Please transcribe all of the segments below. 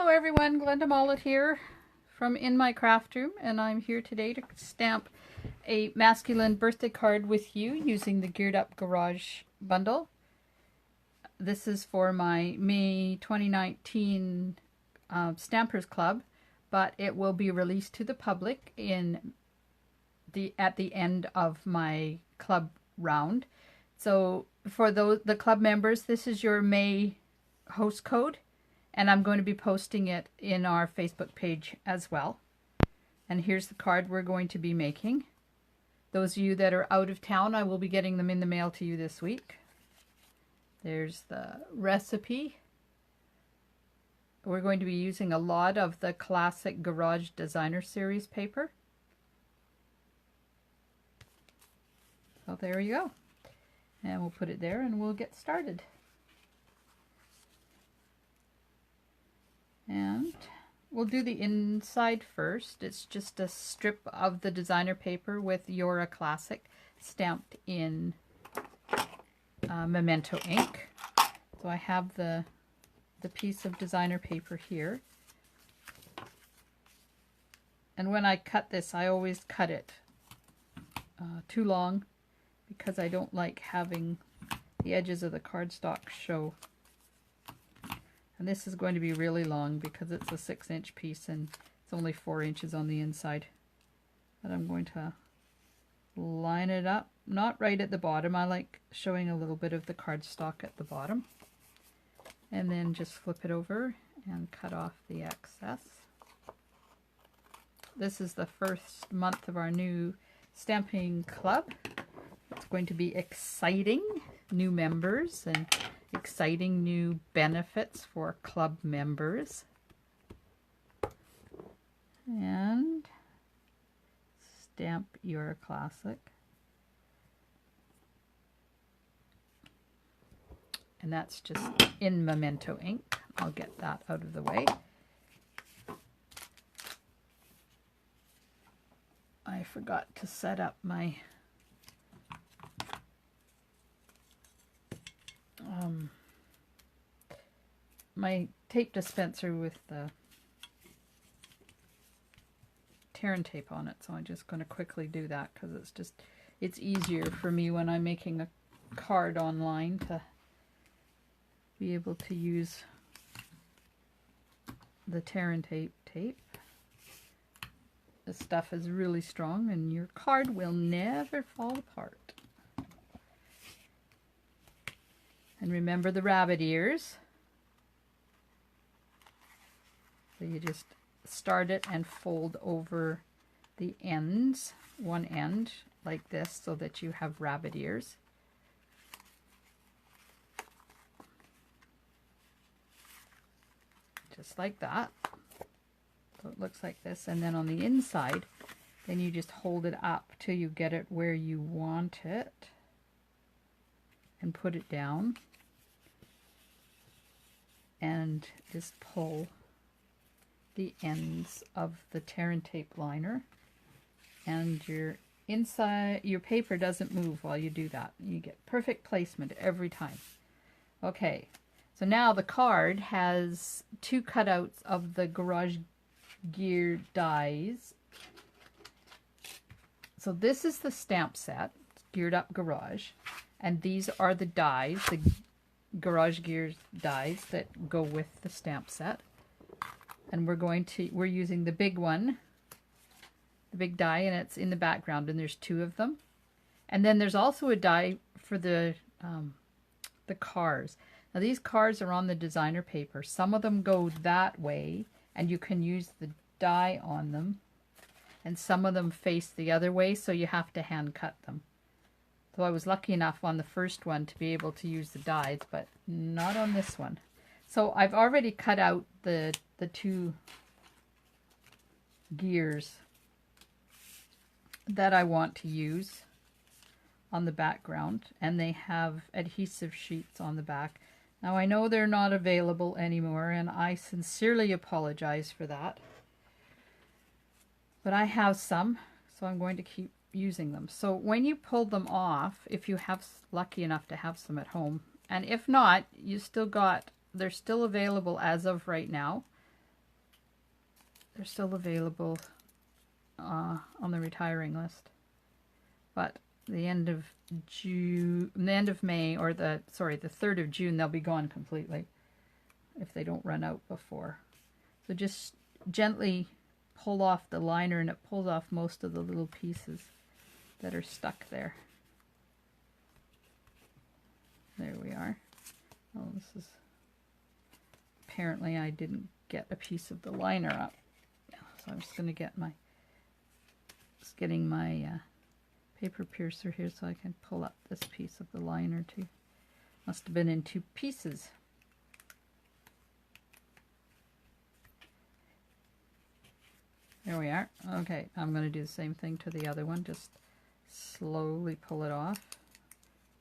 Hello everyone, Glenda Mollet here from In My Craft Room, and I'm here today to stamp a masculine birthday card with you using the Geared Up Garage bundle. This is for my May 2019 Stampers Club, but it will be released to the public at the end of my club round. So for the club members, this is your May host code. And I'm going to be posting it in our Facebook page as well. And here's the card we're going to be making. Those of you that are out of town, I will be getting them in the mail to you this week. There's the recipe. We're going to be using a lot of the classic Garage Designer Series paper. So there you go. And we'll put it there and we'll get started. And we'll do the inside first. It's just a strip of the designer paper with Yora Classic stamped in Memento ink. So I have the piece of designer paper here. And when I cut this, I always cut it too long because I don't like having the edges of the cardstock show. And this is going to be really long because it's a 6-inch piece and it's only 4 inches on the inside. But I'm going to line it up, not right at the bottom. I like showing a little bit of the cardstock at the bottom. And then just flip it over and cut off the excess. This is the first month of our new stamping club. It's going to be exciting, new members and exciting new benefits for club members. And stamp your classic. And that's just in Memento ink. I'll get that out of the way. I forgot to set up my my tape dispenser with the tear and tape on it, so I'm just going to quickly do that because it's easier for me when I'm making a card online to be able to use the tear and tape. This stuff is really strong and your card will never fall apart. And remember the rabbit ears. So you just start it and fold over the ends, one end like this, so that you have rabbit ears. Just like that. So it looks like this. And then on the inside, then you just hold it up till you get it where you want it. And put it down. And just pull the ends of the tear and tape liner, and your paper doesn't move while you do that. You get perfect placement every time. Okay, so now the card has 2 cutouts of the Garage Gear dies. So this is the stamp set, Geared Up Garage, and these are the dies, the Garage Gears dies that go with the stamp set. And we're using the big one, the big die, and it's in the background, and there's 2 of them. And then there's also a die for the cars. Now these cars are on the designer paper. Some of them go that way, and you can use the die on them. And some of them face the other way, so you have to hand cut them. So I was lucky enough on the first one to be able to use the dies, but not on this one. So I've already cut out the 2 gears that I want to use on the background, and they have adhesive sheets on the back. Now I know they're not available anymore, and I sincerely apologize for that. But I have some, so I'm going to keep using them. So when you pull them off, if you have lucky enough to have some at home, and if not, you still got, they're still available as of right now. they're still available on the retiring list. But the end of June, the end of May, or the 3rd of June, they'll be gone completely if they don't run out before. So just gently pull off the liner, and it pulls off most of the little pieces that are stuck there. There we are. Oh, this is, apparently I didn't get a piece of the liner up. So I'm just going to get my, getting my paper piercer here so I can pull up this piece of the liner too. Must have been in 2 pieces. There we are. Okay, I'm going to do the same thing to the other one. Just slowly pull it off.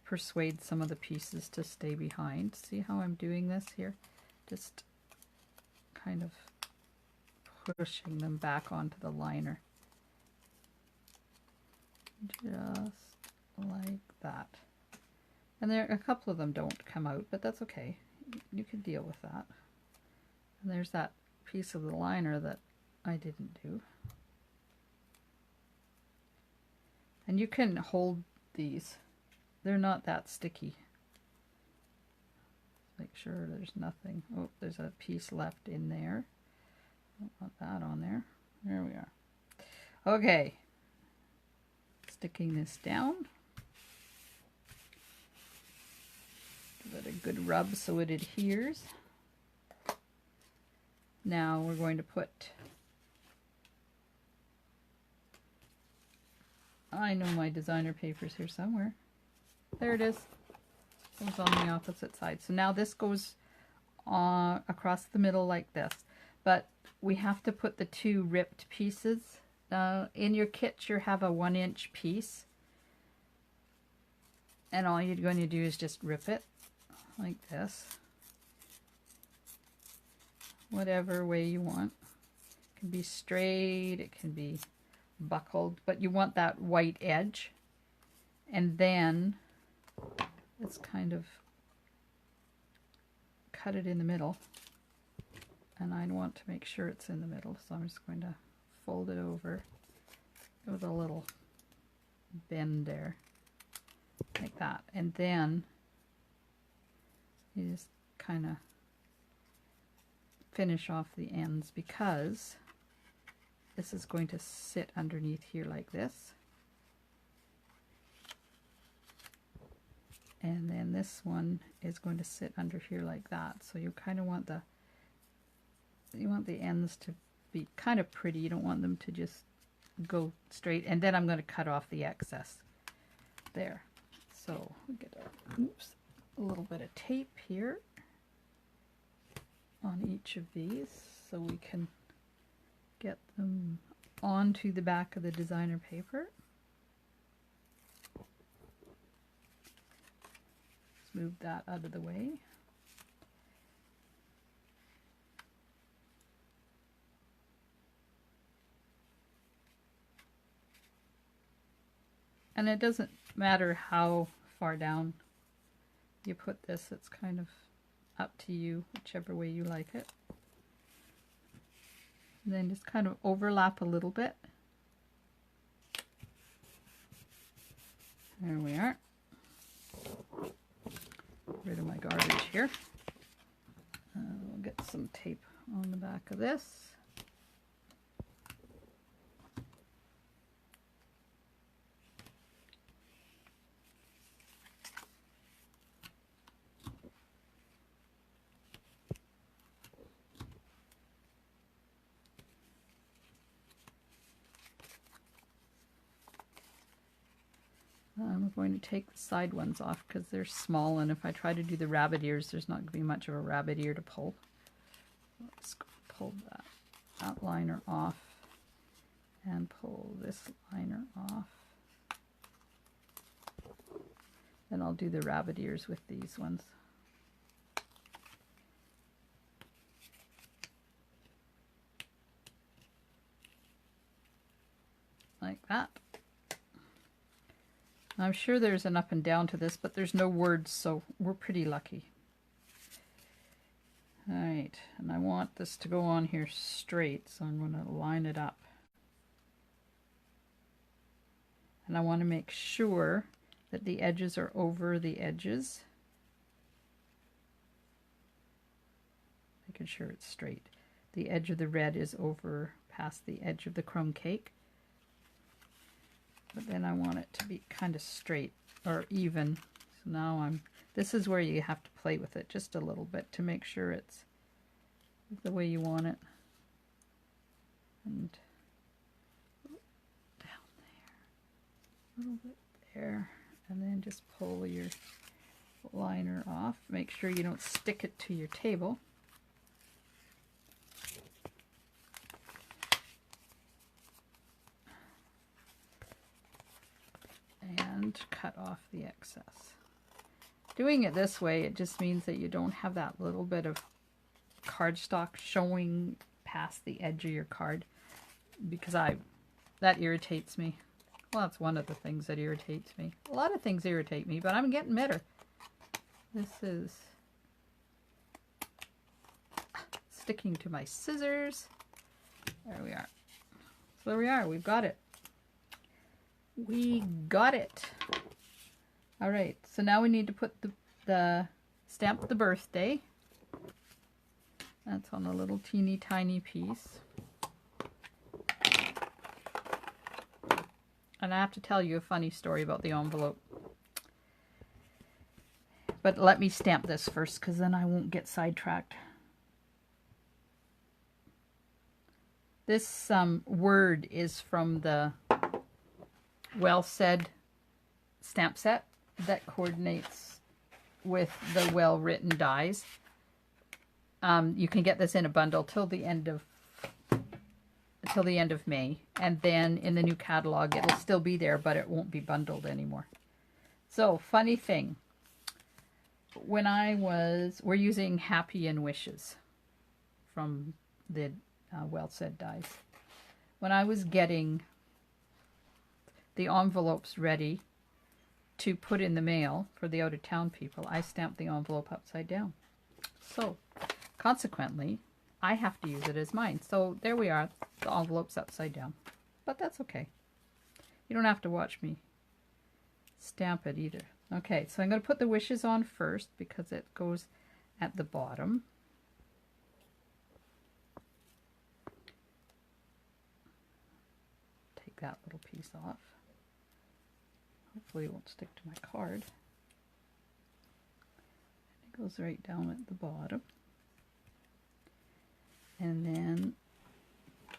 Persuade some of the pieces to stay behind. See how I'm doing this here? Just kind of pushing them back onto the liner. Just like that. And there, a couple of them don't come out, but that's okay. You can deal with that. And there's that piece of the liner that I didn't do. And you can hold these. They're not that sticky. Make sure there's nothing. Oh, there's a piece left in there. Don't want that on there. There we are. Okay. Sticking this down. Give it a good rub so it adheres. Now we're going to put, I know my designer paper's here somewhere. There it is. It was on the opposite side. So now this goes across the middle like this. But we have to put the 2 ripped pieces. In your kit you have a 1-inch piece. And all you're going to do is just rip it like this. Whatever way you want. It can be straight, it can be buckled, but you want that white edge. And then let's kind of cut it in the middle. And I want to make sure it's in the middle, so I'm just going to fold it over with a little bend there, like that. And then you just kind of finish off the ends, because this is going to sit underneath here like this. And then this one is going to sit under here like that. So you kind of want the ends to be kind of pretty. You don't want them to just go straight. And then I'm going to cut off the excess there. So we get a little bit of tape here on each of these so we can get them onto the back of the designer paper. Let's move that out of the way. And it doesn't matter how far down you put this, it's kind of up to you, whichever way you like it. And then just kind of overlap a little bit. There we are. Get rid of my garbage here. We'll get some tape on the back of this. I'm going to take the side ones off because they're small, and if I try to do the rabbit ears, there's not going to be much of a rabbit ear to pull. Let's pull that liner off and pull this liner off. Then I'll do the rabbit ears with these ones. Like that. I'm sure there's an up and down to this, but there's no words, so we're pretty lucky. Alright, and I want this to go on here straight, so I'm going to line it up. And I want to make sure that the edges are over the edges. Making sure it's straight. The edge of the red is over past the edge of the crumb cake. But then I want it to be kind of straight or even. So now this is where you have to play with it just a little bit to make sure it's the way you want it. And down there, a little bit there, and then just pull your liner off. Make sure you don't stick it to your table. And cut off the excess. Doing it this way, it just means that you don't have that little bit of cardstock showing past the edge of your card, because that irritates me. Well, that's one of the things that irritates me. A lot of things irritate me, but I'm getting better. This is sticking to my scissors. There we are. So there we are. We've got it. We got it. All right, so now we need to put the stamp the birthday. That's on a little teeny tiny piece. And I have to tell you a funny story about the envelope. But let me stamp this first, because then I won't get sidetracked. This word is from the Well Said stamp set that coordinates with the Well Written dies. You can get this in a bundle till the end of May, and then in the new catalog it'll still be there, but it won't be bundled anymore. So, funny thing, when we're using Happy and Wishes from the Well Said dies. When I was getting the envelopes ready to put in the mail for the out-of-town people, I stamped the envelope upside down. So, consequently, I have to use it as mine. So, there we are. The envelope's upside down. But that's okay. You don't have to watch me stamp it either. Okay, so I'm going to put the wishes on first because it goes at the bottom. Take that little piece off. Hopefully it won't stick to my card. It goes right down at the bottom. And then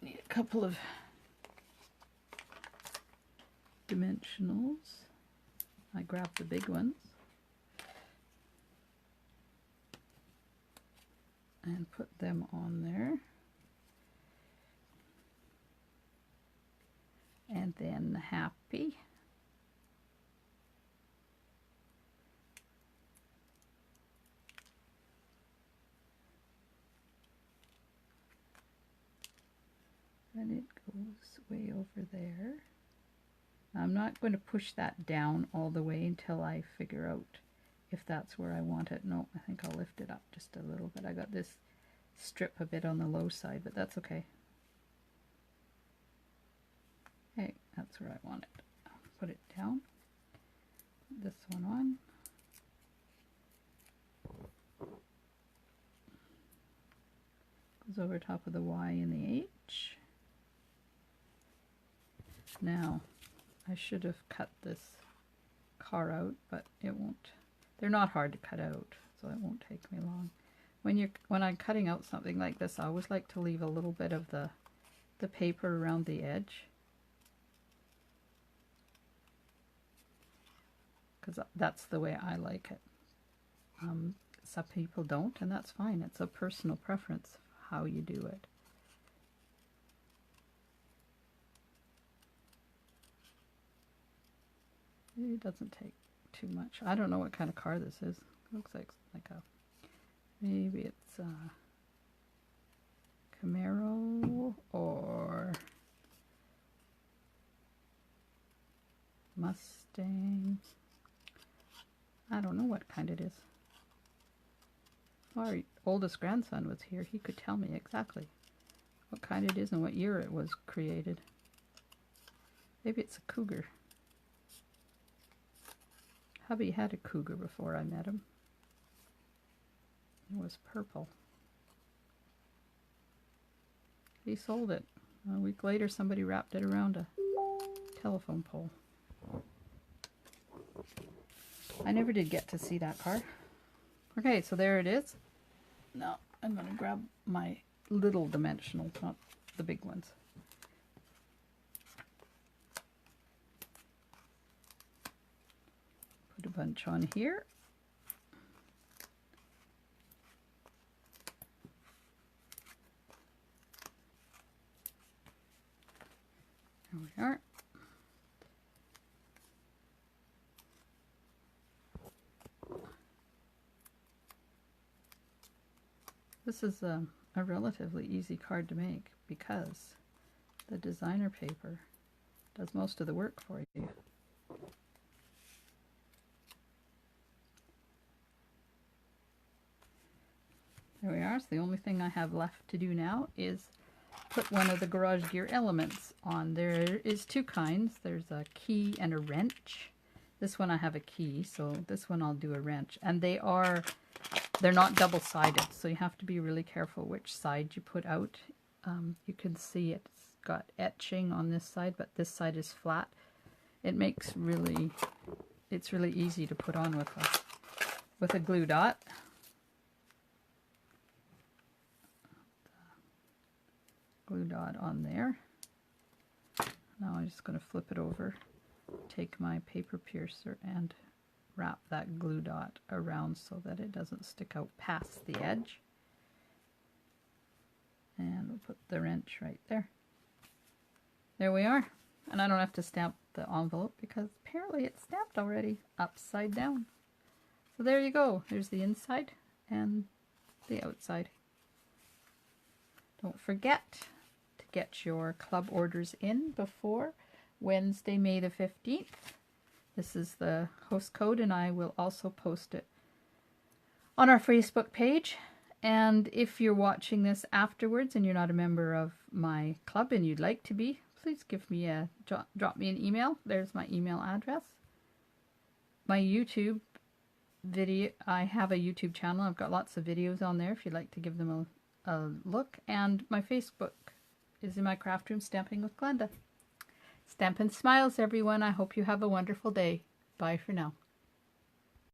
need a couple of dimensionals. I grabbed the big ones and put them on there. And then Happy. And it goes way over there. I'm not going to push that down all the way until I figure out if that's where I want it. No, I think I'll lift it up just a little bit. I got this strip a bit on the low side, but that's okay. Okay, that's where I want it. I'll put it down. Put this one on. Goes over top of the Y and the H. Now, I should have cut this car out, but it won't. They're not hard to cut out, so it won't take me long. When I'm cutting out something like this, I always like to leave a little bit of the paper around the edge, because that's the way I like it. Some people don't, and that's fine. It's a personal preference how you do it. It doesn't take too much. I don't know what kind of car this is. It looks like a, maybe it's a Camaro or Mustang. I don't know what kind it is. Our oldest grandson was here. He could tell me exactly what kind it is and what year it was created. Maybe it's a cougar. Hubby had a cougar before I met him. It was purple. He sold it. A week later, somebody wrapped it around a telephone pole. I never did get to see that car. Okay, so there it is. Now I'm going to grab my little dimensional, not the big ones. Put a bunch on here. There we are. This is a relatively easy card to make because the designer paper does most of the work for you. There we are. So the only thing I have left to do now is put one of the garage gear elements on. There is two kinds. There's a key and a wrench. This one I have a key, so this one I'll do a wrench. And they're not double-sided, so you have to be really careful which side you put out. You can see it's got etching on this side, but this side is flat. It's really easy to put on with a glue dot. Glue dot on there. Now I'm just going to flip it over, take my paper piercer and wrap that glue dot around so that it doesn't stick out past the edge. And we'll put the wrench right there. There we are. And I don't have to stamp the envelope because apparently it's stamped already upside down. So there you go. There's the inside and the outside. Don't forget to get your club orders in before Wednesday, May the 15th. This is the host code, and I will also post it on our Facebook page. And if you're watching this afterwards and you're not a member of my club and you'd like to be, please give me drop me an email. There's my email address. My YouTube video, I have a YouTube channel. I've got lots of videos on there if you'd like to give them a look. And my Facebook is in my craft room, Stamping with Glenda. Stampin' Smiles, everyone. I hope you have a wonderful day. Bye for now.